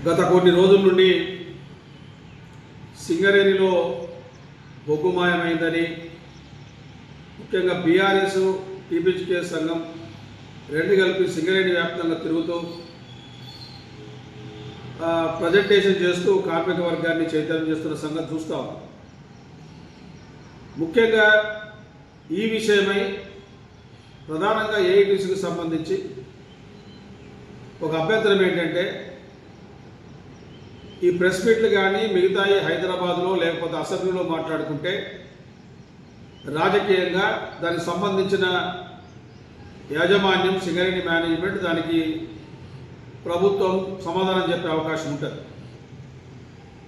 గత కొన్ని రోజుల నుండి సింగరేణిలో బొగ్గుమాయమైందని ముఖ్యంగా బీఆర్ఎస్ టీపీకే సంఘం రెండు కలిపి సింగరేణి వ్యాప్తంగా తిరుగుతూ ప్రజెంటేషన్ చేస్తూ కార్మిక వర్గాన్ని చైతన్యం చేస్తున్న సంగతి చూస్తాం. ముఖ్యంగా ఈ విషయమై ప్రధానంగా ఏఐటీసీకి సంబంధించి ఒక అభ్యంతరం ఏంటంటే, ఈ ప్రెస్ మీట్లు కానీ మిగతా హైదరాబాద్లో లేకపోతే అసెంబ్లీలో మాట్లాడుకుంటే రాజకీయంగా దానికి సంబంధించిన యాజమాన్యం సింగరేణి మేనేజ్మెంట్ దానికి ప్రభుత్వం సమాధానం చెప్పే అవకాశం ఉంటుంది.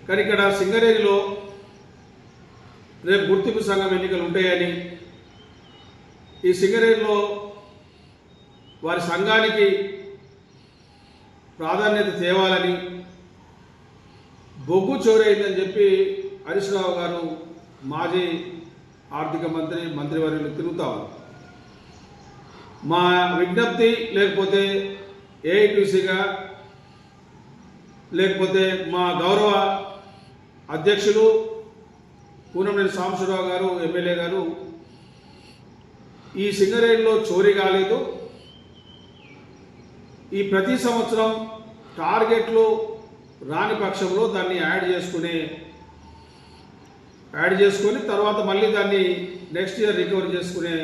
కానీ ఇక్కడ సింగరేణిలో రేపు గుర్తింపు సంఘం ఎన్నికలు ఉంటాయని, ఈ సింగరేణిలో వారి సంఘానికి ప్రాధాన్యత తేవాలని, బొగ్గు చోరైందని చెప్పి హరీష్ రావు గారు మాజీ ఆర్థిక మంత్రివర్యులు తిరుగుతాము. మా విజ్ఞప్తి లేకపోతే ఏఐటీసీగా లేకపోతే మా గౌరవ అధ్యక్షులు కూనంనేని సాంబశివరావు గారు ఎమ్మెల్యే గారు ఈ సింగరేణిలో చోరీ కాలేదు, ఈ ప్రతి సంవత్సరం టార్గెట్లు రాని పక్షంలో దాన్ని యాడ్ చేసుకొని తర్వాత మళ్ళీ దాన్ని నెక్స్ట్ ఇయర్ రికవరీ చేసుకునే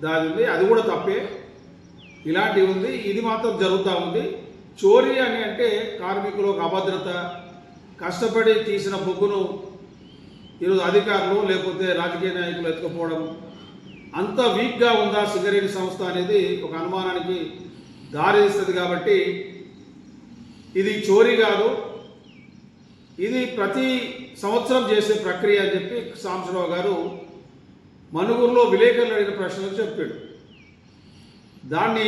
దాని ఉంది. అది కూడా తప్పే, ఇలాంటివి ఉంది. ఇది మాత్రం జరుగుతూ ఉంది. చోరీ అని అంటే కార్మికులు ఒక అభద్రత, కష్టపడి తీసిన బొగ్గును ఈరోజు అధికారులు లేకపోతే రాజకీయ నాయకులు ఎత్తుకుపోవడం, అంత వీక్గా ఉందా సింగరేణి సంస్థ అనేది ఒక అనుమానానికి దారితీస్తుంది. కాబట్టి ఇది చోరీ కాదు, ఇది ప్రతి సంవత్సరం చేసే ప్రక్రియ అని చెప్పి సాంబశివరావు గారు మనుగురులో విలేకరులు అడిగిన ప్రశ్నలకు చెప్పాడు. దాన్ని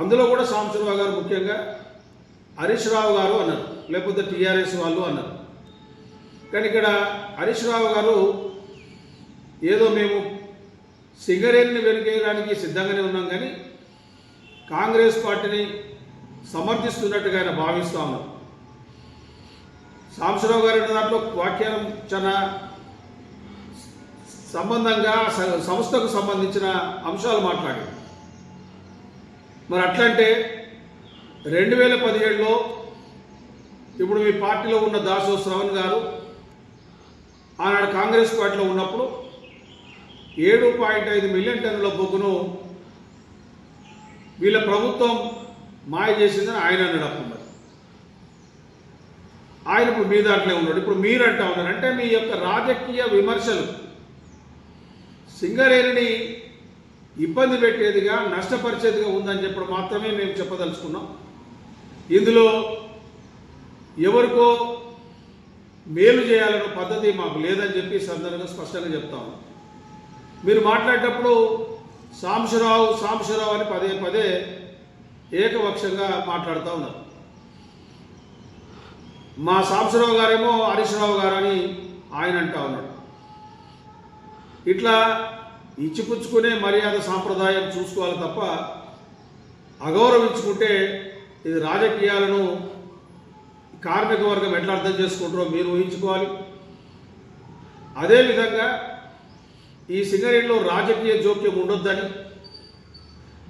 అందులో కూడా సాంబశివరావు గారు ముఖ్యంగా హరీష్ రావు గారు అన్నారు, లేకపోతే టీఆర్ఎస్ వాళ్ళు అన్నారు. కానీ ఇక్కడ హరీష్ రావు గారు ఏదో మేము సింగరేణిని వెనుకేయడానికి సిద్ధంగానే ఉన్నాం, కానీ కాంగ్రెస్ పార్టీని సమర్థిస్తున్నట్టుగా ఆయన భావిస్తూ ఉన్నారు. సాంబశివరావు గారి దాంట్లో వ్యాఖ్యానం చాలా సంబంధంగా సంస్థకు సంబంధించిన అంశాలు మాట్లాడారు. మరి అట్లంటే 2017లో ఇప్పుడు మీ పార్టీలో ఉన్న దాసో శ్రవణ్ గారు ఆనాడు కాంగ్రెస్ పార్టీలో ఉన్నప్పుడు 7.5 మిలియన్ టన్నుల బొగ్గును వీళ్ళ ప్రభుత్వం మాయ చేసిందని ఆయన అన్నాడు. అప్పుడు ఆయన ఇప్పుడు మీ దాంట్లో ఉన్నాడు. ఇప్పుడు మీరు అంటా ఉన్నారు అంటే మీ యొక్క రాజకీయ విమర్శలు సింగరేణిని ఇబ్బంది పెట్టేదిగా, నష్టపరిచేదిగా ఉందని చెప్పడం మాత్రమే మేము చెప్పదలుచుకున్నాం. ఇందులో ఎవరికో మేలు చేయాలన్న పద్ధతి మాకు లేదని చెప్పి సందర్భంగా స్పష్టంగా చెప్తాము. మీరు మాట్లాడేటప్పుడు సాంబశివరావు అని పదే పదే ఏకపక్షంగా మాట్లాడుతూ ఉన్నారు. మా సాంబశివరావు గారేమో హరీష్ రావు గారు అని ఆయన అంటా ఉన్నాడు. ఇట్లా ఇచ్చిపుచ్చుకునే మర్యాద సాంప్రదాయం చూసుకోవాలి తప్ప అగౌరవించుకుంటే ఇది రాజకీయాలను కార్మిక వర్గం ఎట్లా అర్థం చేసుకుంటారో మీరు ఊహించుకోవాలి. అదేవిధంగా ఈ సింగరేణిలో రాజకీయ జోక్యం ఉండొద్దని,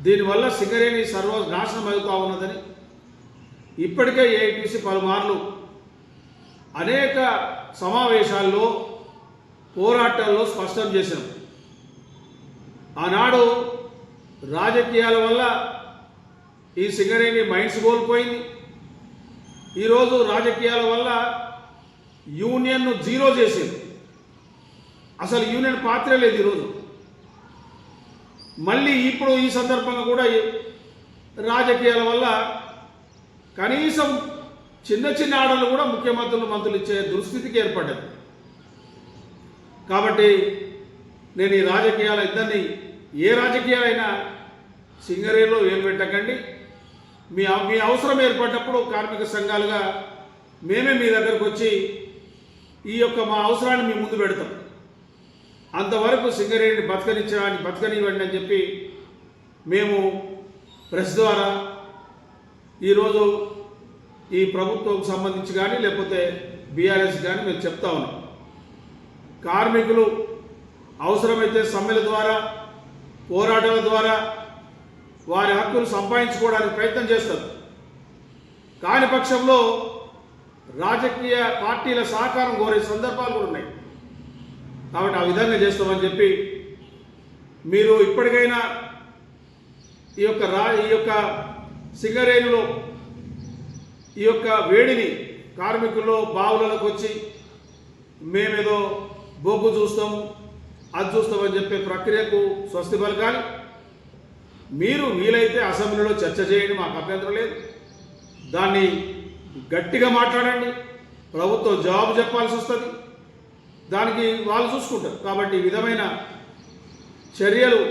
దీనివల్ల సింగరేణి సర్వనాశనం అవుతూ ఉన్నదని ఇప్పటికే ఏఐటీసీ పలుమార్లు అనేక సమావేశాల్లో పోరాటాల్లో స్పష్టం చేశాం. ఆనాడు రాజకీయాల వల్ల ఈ సింగరేణి మైండ్స్ కోల్పోయింది. ఈరోజు రాజకీయాల వల్ల యూనియన్ను జీరో చేసింది. అసలు యూనియన్ పాత్రే లేదు ఈరోజు. మళ్ళీ ఇప్పుడు ఈ సందర్భంగా కూడా రాజకీయాల వల్ల కనీసం చిన్న చిన్న ఆర్డర్లు కూడా మంత్రులు ఇచ్చే దుస్థితికి ఏర్పడ్డది. కాబట్టి నేను ఈ రాజకీయాల ఇద్దరిని, ఏ రాజకీయాలైనా సింగరేణిలో ఏం పెట్టకండి. మీ అవసరం ఏర్పడ్డప్పుడు కార్మిక సంఘాలుగా మేమే మీ దగ్గరకు వచ్చి ఈ యొక్క మా అవసరాన్ని మీ ముందు పెడతాం. అంతవరకు సింగరేణిని బతకనివ్వండి అని చెప్పి మేము ప్రెస్ ద్వారా ఈరోజు ఈ ప్రభుత్వం సంబంధించి కానీ లేకపోతే బీఆర్ఎస్ కానీ మేము చెప్తా ఉన్నాం. కార్మికులు అవసరమైతే సమ్మెల ద్వారా పోరాటాల ద్వారా వారి హక్కులు సంపాదించుకోవడానికి ప్రయత్నం చేస్తారు. కాని పక్షంలో రాజకీయ పార్టీల సహకారం కోరే సందర్భాలు కూడా ఉన్నాయి. కాబట్టి ఆ విధంగా చేస్తామని చెప్పి మీరు ఇప్పటికైనా ఈ యొక్క సింగరేణిలో ఈ యొక్క వేడిని కార్మికుల్లో బావులకు వచ్చి మేమేదో బొగ్గు చూస్తాము అది చూస్తామని చెప్పే ప్రక్రియకు స్వస్తి పలకాలి. మీరు వీలైతే అసెంబ్లీలో చర్చ చేయండి, మాకు అభ్యంతరం లేదు. దాన్ని గట్టిగా మాట్లాడండి, ప్రభుత్వం జవాబు చెప్పాల్సి వస్తుంది, దానికి వాళ్ళు చూసుకుంటారు. కాబట్టి ఈ విధమైన చర్యలు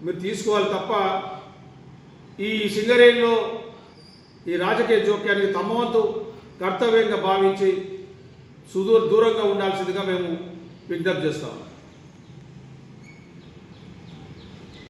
మీరు తీసుకోవాలి తప్ప ఈ సింగరేణిలో ఈ రాజకీయ జోక్యానికి తమ వంతు కర్తవ్యంగా భావించి దూరంగా ఉండాల్సిందిగా మేము విజ్ఞప్తి చేస్తాము.